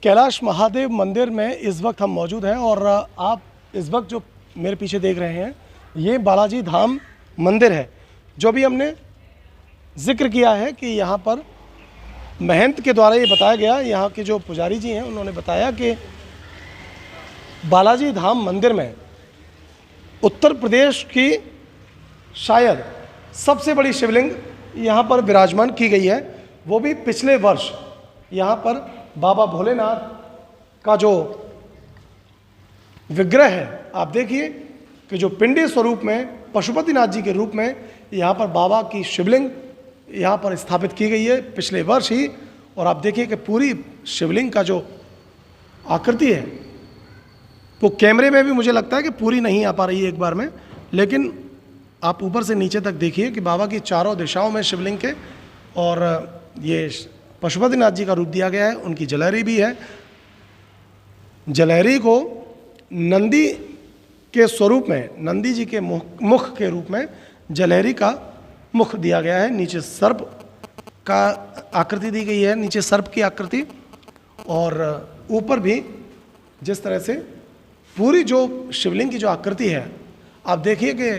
कैलाश महादेव मंदिर में इस वक्त हम मौजूद हैं और आप इस वक्त जो मेरे पीछे देख रहे हैं ये बालाजी धाम मंदिर है। जो भी हमने जिक्र किया है कि यहाँ पर महंत के द्वारा ये बताया गया, यहाँ के जो पुजारी जी हैं उन्होंने बताया कि बालाजी धाम मंदिर में उत्तर प्रदेश की शायद सबसे बड़ी शिवलिंग यहाँ पर विराजमान की गई है। वो भी पिछले वर्ष यहाँ पर बाबा भोलेनाथ का जो विग्रह है, आप देखिए कि जो पिंडी स्वरूप में पशुपतिनाथ जी के रूप में यहाँ पर बाबा की शिवलिंग यहाँ पर स्थापित की गई है पिछले वर्ष ही। और आप देखिए कि पूरी शिवलिंग का जो आकृति है वो कैमरे में भी मुझे लगता है कि पूरी नहीं आ पा रही है एक बार में, लेकिन आप ऊपर से नीचे तक देखिए कि बाबा की चारों दिशाओं में शिवलिंग के और ये पशुपतिनाथ जी का रूप दिया गया है। उनकी जलहरी भी है। जलहरी को नंदी के स्वरूप में, नंदी जी के मुख के रूप में जलहरी का मुख दिया गया है। नीचे सर्प का आकृति दी गई है, नीचे सर्प की आकृति, और ऊपर भी जिस तरह से पूरी जो शिवलिंग की जो आकृति है, आप देखिए कि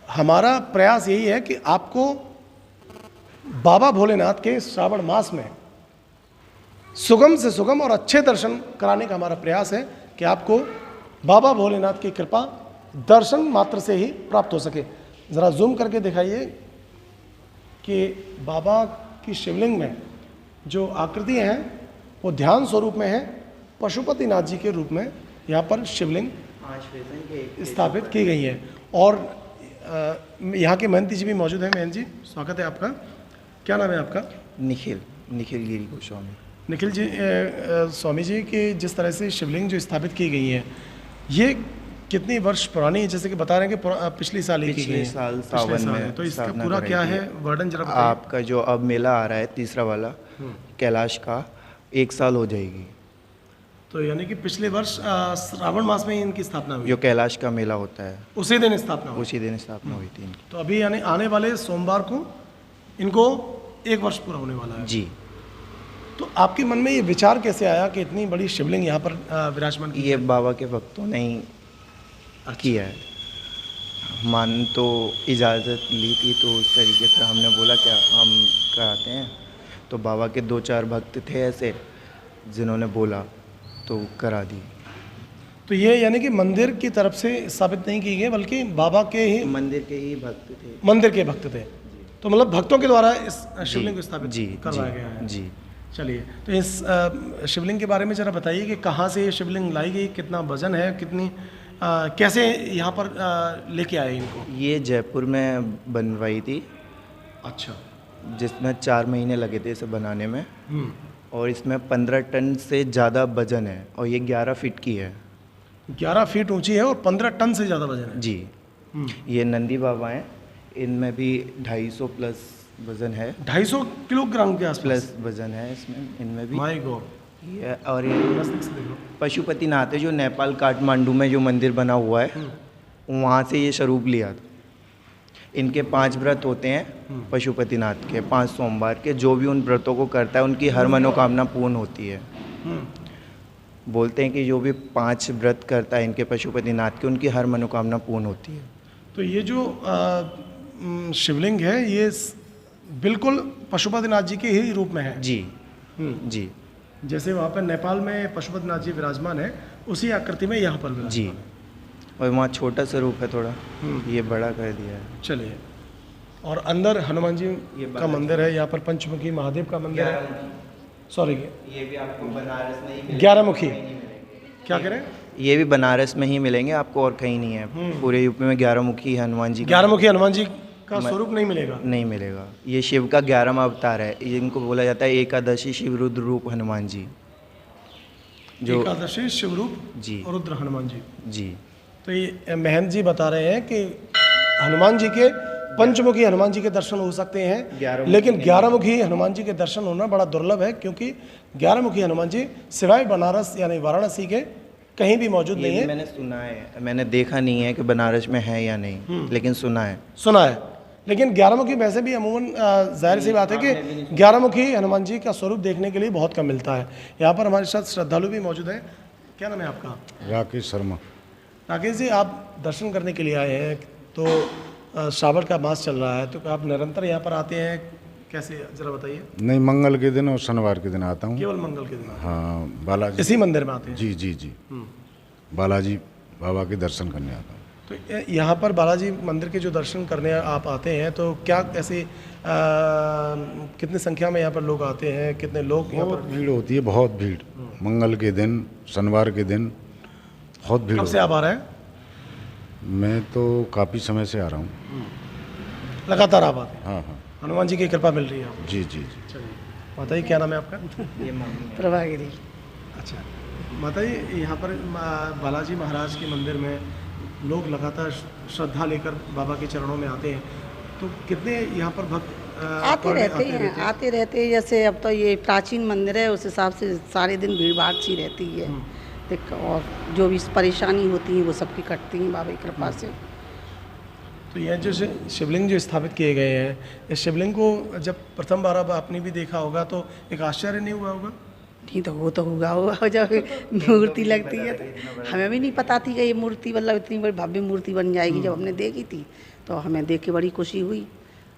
हमारा प्रयास यही है कि आपको बाबा भोलेनाथ के श्रावण मास में सुगम से सुगम और अच्छे दर्शन कराने का हमारा प्रयास है कि आपको बाबा भोलेनाथ की कृपा दर्शन मात्र से ही प्राप्त हो सके। ज़रा जूम करके दिखाइए कि बाबा की शिवलिंग में जो आकृतियाँ हैं वो ध्यान स्वरूप में है। पशुपतिनाथ जी के रूप में यहाँ पर शिवलिंग स्थापित की गई है। और यहाँ के महंत जी भी मौजूद हैं। महंत जी, स्वागत है आपका। क्या नाम है आपका? निखिल गिरी गोस्वामी। निखिल जी, स्वामी जी की जिस तरह से शिवलिंग जो स्थापित की गई है ये कितनी वर्ष पुरानी है? जैसे कि बता रहे हैं कि पिछली साल ही की गई है। साल सावन में। तो इसका पूरा क्या है वर्णन जरा बताइए। आपका जो अब मेला आ रहा है तीसरा वाला कैलाश का, 1 साल हो जाएगी। तो यानी कि पिछले वर्ष श्रावण मास में ही इनकी स्थापना हुई। जो कैलाश का मेला होता है उसी दिन स्थापना हुई। उसी दिन स्थापना हुई थी इनकी। तो अभी यानी आने वाले सोमवार को इनको 1 वर्ष पूरा होने वाला है जी। तो आपके मन में ये विचार कैसे आया कि इतनी बड़ी शिवलिंग यहाँ पर विराजमान की? ये बाबा के भक्तों ने ही किया है। मान तो इजाज़त ली थी तो उस तरीके से हमने बोला क्या हम कराते हैं। तो बाबा के 2-4 भक्त थे ऐसे जिन्होंने बोला तो करा दी। तो ये यानी कि मंदिर की तरफ से स्थापित नहीं की गई बल्कि बाबा के ही मंदिर के ही भक्त थे। मंदिर के भक्त थे। तो मतलब भक्तों के द्वारा इस शिवलिंग को स्थापित करवाया गया है। जी। चलिए, तो इस शिवलिंग के बारे में ज़रा बताइए कि कहाँ से ये शिवलिंग लाई गई, कितना वजन है, कितनी कैसे यहाँ पर लेके आए इनको? ये जयपुर में बनवाई थी। अच्छा। जिसमें 4 महीने लगे थे इसे बनाने में। और इसमें 15 टन से ज़्यादा वजन है और ये 11 फीट की है। 11 फीट ऊंची है और 15 टन से ज़्यादा वजन है। जी। ये नंदी बाबा हैं, इनमें भी 250 प्लस वजन है। 250 किलोग्राम के आसपास प्लस वजन है इसमें, इनमें भी। My God. ये और ये पशुपतिनाथ है जो नेपाल काठमांडू में जो मंदिर बना हुआ है वहाँ से ये स्वरूप लिया था। इनके 5 व्रत होते हैं पशुपतिनाथ के, 5 सोमवार के। जो भी उन व्रतों को करता है उनकी हर मनोकामना पूर्ण होती है। बोलते हैं कि जो भी 5 व्रत करता है इनके पशुपतिनाथ के, उनकी हर मनोकामना पूर्ण होती है। तो ये जो शिवलिंग है ये बिल्कुल पशुपतिनाथ जी के ही रूप में है। जी। जी। जैसे वहाँ पर नेपाल में पशुपतिनाथ जी विराजमान है उसी आकृति में यहाँ पर विराजमान जी। है। और वहाँ छोटा सा रूप है थोड़ा, ये बड़ा कर दिया है। चलिए, और अंदर हनुमान जी का मंदिर है। यहाँ पर पंचमुखी महादेव का मंदिर है। सॉरी, ये भी आपको बनारस में ही 11 मुखी। क्या करें? ये भी बनारस में ही मिलेंगे आपको, और कहीं नहीं है। पूरे यूपी में 11 मुखी हनुमान जी। 11 मुखी हनुमान जी का स्वरूप नहीं मिलेगा। नहीं मिलेगा। ये शिव का 11वां अवतार है। इनको बोला जाता है एकादशी शिव रुद्र रूप हनुमान जी। जो एकादशी शिव रूप जी रुद्र हनुमान जी। जी। तो ये महंत जी बता रहे हैं कि हनुमान जी के पंचमुखी हनुमान जी के दर्शन हो सकते हैं, लेकिन 11 मुखी हनुमान जी के दर्शन होना बड़ा दुर्लभ है, क्योंकि 11 मुखी हनुमान जी सिवाय बनारस यानी वाराणसी के कहीं भी मौजूद नहीं है। मैंने सुना है, मैंने देखा नहीं है कि बनारस में है या नहीं, लेकिन सुना है। लेकिन 11 वैसे भी अमूमन जाहिर सी बात है कि 11 हनुमान जी का स्वरूप देखने के लिए बहुत कम मिलता है। यहाँ पर हमारे साथ श्रद्धालु भी मौजूद हैं। क्या नाम है आपका? राकेश शर्मा। राकेश जी, आप दर्शन करने के लिए आए हैं, तो श्रावण का मास चल रहा है, तो आप निरंतर यहाँ पर आते हैं, कैसे जरा बताइए। नहीं, मंगल के दिन और शनिवार के दिन आता हूँ। केवल मंगल के दिन आते हाँ, बालाजी इसी मंदिर में आते हैं? जी जी जी, बालाजी बाबा के दर्शन करने आता हूँ। तो यहाँ पर बालाजी मंदिर के जो दर्शन करने आप आते हैं, तो क्या ऐसे कितनी संख्या में यहाँ पर लोग आते हैं, कितने लोग यहाँ बहुत पर? भीड़ होती है, बहुत भीड़। मंगल के दिन, शनिवार के दिन बहुत भीड़ कब होती से आप आ रहे हैं? है। मैं तो काफ़ी समय से आ रहा हूँ। लगातार आप आते हैं? हाँ हाँ, हनुमान जी की कृपा मिल रही है आपको? जी जी जी। चलिए, माता जी क्या नाम है आपका? प्रभागिरी। अच्छा माता जी, यहाँ पर बालाजी महाराज के मंदिर में लोग लगातार श्रद्धा लेकर बाबा के चरणों में आते हैं, तो कितने यहाँ पर भक्त आते रहते हैं। जैसे अब तो ये प्राचीन मंदिर है, उस हिसाब से सारे दिन भीड़ भाड़ सी रहती है। और जो भी परेशानी होती है वो सबकी कटती हैं बाबा की कृपा से। तो यह जो शिवलिंग जो स्थापित किए गए हैं, इस शिवलिंग को जब प्रथम बार अब आपने भी देखा होगा तो एक आश्चर्य नहीं हुआ होगा? नहीं तो वो तो होगा जब मूर्ति लगती है तो हमें भी नहीं पता थी कि ये मूर्ति मतलब इतनी बड़ी भव्य मूर्ति बन जाएगी। जब हमने देखी थी तो हमें देख के बड़ी खुशी हुई।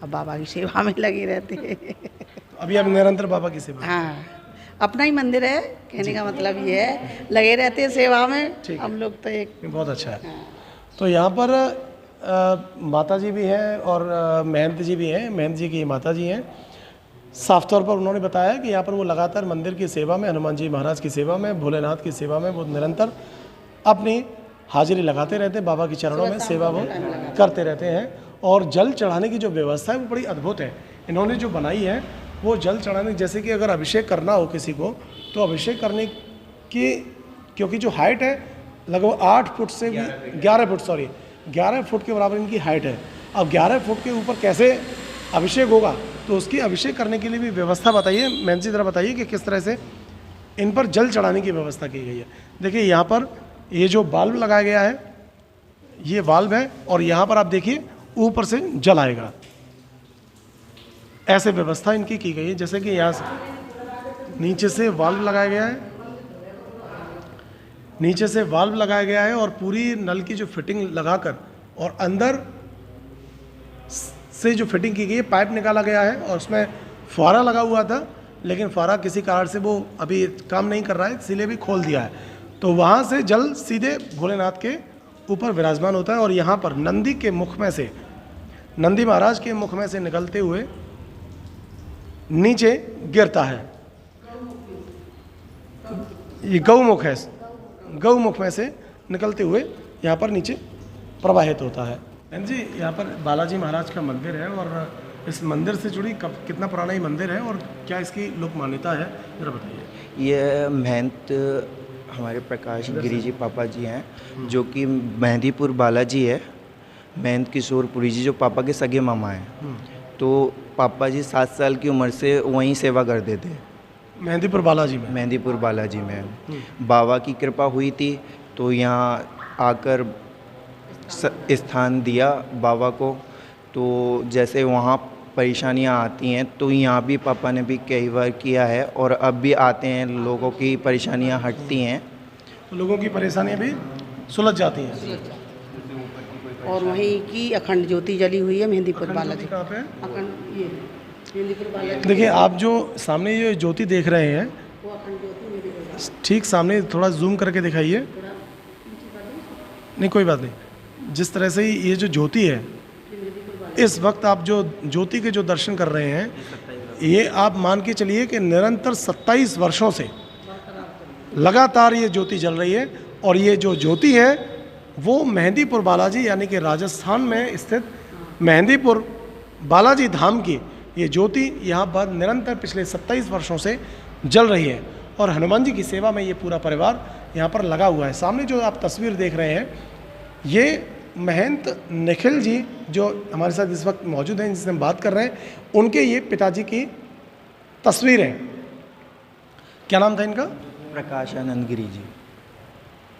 अब बाबा की सेवा में लगे रहते हैं। अभी आप निरंतर बाबा की सेवा? हाँ, अपना ही मंदिर है, कहने का मतलब ये है, लगे रहते हैं सेवा में हम लोग। तो एक बहुत अच्छा है। तो यहाँ पर माता जी भी हैं और महंत जी भी हैं। महंत जी की माता जी हैं। साफ तौर पर उन्होंने बताया कि यहाँ पर वो लगातार मंदिर की सेवा में, हनुमान जी महाराज की सेवा में, भोलेनाथ की सेवा में वो निरंतर अपनी हाजिरी लगाते रहते हैं। बाबा के चरणों में सेवा वो करते रहते हैं। और जल चढ़ाने की जो व्यवस्था है वो बड़ी अद्भुत है। इन्होंने जो बनाई है वो जल चढ़ाने, जैसे कि अगर अभिषेक करना हो किसी को, तो अभिषेक करने की, क्योंकि जो हाइट है लगभग 8 फुट से 11 फुट के बराबर इनकी हाइट है। अब 11 फुट के ऊपर कैसे अभिषेक होगा, तो उसकी अभिषेक करने के लिए भी व्यवस्था बताइए। महंत जी जरा बताइए कि किस तरह से इन पर जल चढ़ाने की व्यवस्था की गई है। देखिए यहाँ पर ये जो वाल्व लगाया गया है, ये वाल्व है, और यहाँ पर आप देखिए ऊपर से जल आएगा। ऐसे व्यवस्था इनकी की गई है, जैसे कि यहाँ से नीचे से वाल्व लगाया गया है, नीचे से वाल्व लगाया गया है, और पूरी नल की जो फिटिंग लगाकर और अंदर से जो फिटिंग की गई है, पाइप निकाला गया है, और उसमें फुहारा लगा हुआ था, लेकिन फुहारा किसी कारण से वो अभी काम नहीं कर रहा है, इसीलिए भी खोल दिया है। तो वहाँ से जल सीधे भोलेनाथ के ऊपर विराजमान होता है, और यहाँ पर नंदी के मुख में से, नंदी महाराज के मुख में से निकलते हुए नीचे गिरता है। ये गौमुख है, गौमुख में से निकलते हुए यहाँ पर नीचे प्रवाहित होता है। जी, यहाँ पर बालाजी महाराज का मंदिर है, और इस मंदिर से जुड़ी कितना पुराना ये मंदिर है और क्या इसकी लोक मान्यता है, जरा बताइए। ये महंत हमारे प्रकाश गिरी जी पापा जी हैं, जो कि मेहंदीपुर बालाजी है। महंत किशोरपुरी जी जो पापा के सगे मामा हैं। तो पापा जी 7 साल की उम्र से वहीं सेवा करते थे, मेहंदीपुर बालाजी में। मेहंदीपुर बालाजी में बाबा की कृपा हुई थी, तो यहाँ आकर स्थान दिया बाबा को। तो जैसे वहाँ परेशानियाँ आती हैं, तो यहाँ भी पापा ने भी कई बार किया है, और अब भी आते हैं, लोगों की परेशानियाँ हटती हैं, तो लोगों की परेशानियाँ भी सुलझ जाती हैं। और वहीं की अखंड ज्योति जली हुई है मेहंदीपुर बालाजी। कहाँ पे है? अखंड ये मेहंदीपुर बालाजी। देखिए, आप जो सामने ये ज्योति देख रहे हैं, वो अखंड ज्योति मेहंदीपुर ठीक सामने, थोड़ा जूम करके दिखाइए। नहीं, कोई बात नहीं। जिस तरह से ये जो ज्योति है, इस वक्त आप जो ज्योति के जो दर्शन कर रहे हैं, ये आप मान के चलिए कि निरंतर 27 वर्षों से लगातार ये ज्योति जल रही है। और ये जो ज्योति है वो मेहंदीपुर बालाजी यानी कि राजस्थान में स्थित मेहंदीपुर बालाजी धाम की ये ज्योति यहाँ पर निरंतर पिछले 27 वर्षों से जल रही है। और हनुमान जी की सेवा में ये पूरा परिवार यहाँ पर लगा हुआ है। सामने जो आप तस्वीर देख रहे हैं, ये महंत निखिल जी जो हमारे साथ इस वक्त मौजूद हैं, जिनसे हम बात कर रहे हैं, उनके ये पिताजी की तस्वीर है। क्या नाम था इनका? प्रकाश आनंद गिरी जी।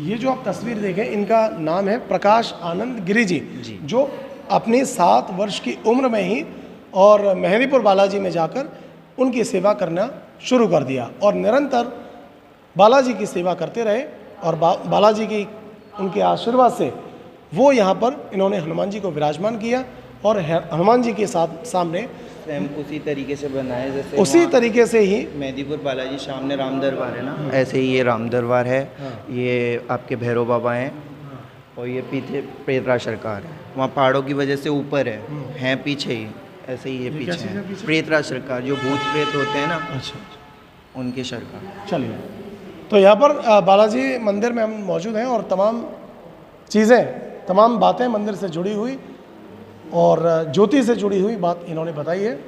ये जो आप तस्वीर देखें, इनका नाम है प्रकाश आनंद गिरी जी, जो अपनी 7 वर्ष की उम्र में ही और मेहंदीपुर बालाजी में जाकर उनकी सेवा करना शुरू कर दिया और निरंतर बालाजी की सेवा करते रहे और बालाजी की उनके आशीर्वाद से वो यहाँ पर इन्होंने हनुमान जी को विराजमान किया और हनुमान जी के साथ सामने सेम उसी तरीके से बनाए जैसे उसी तरीके से ही मेहंदीपुर बालाजी सामने राम दरबार है ना, ऐसे ही ये राम दरबार है। ये आपके भैरव बाबा हैं और ये पीछे प्रेतराज सरकार है, वहाँ पहाड़ों की वजह से ऊपर है पीछे ही, ऐसे ही ये पीछे है प्रेतराज सरकार, जो भूत प्रेत होते हैं ना, अच्छा उनके सरकार। चलिए, तो यहाँ पर बालाजी मंदिर में हम मौजूद हैं और तमाम चीज़ें, तमाम बातें मंदिर से जुड़ी हुई और ज्योति से जुड़ी हुई बात इन्होंने बताई है।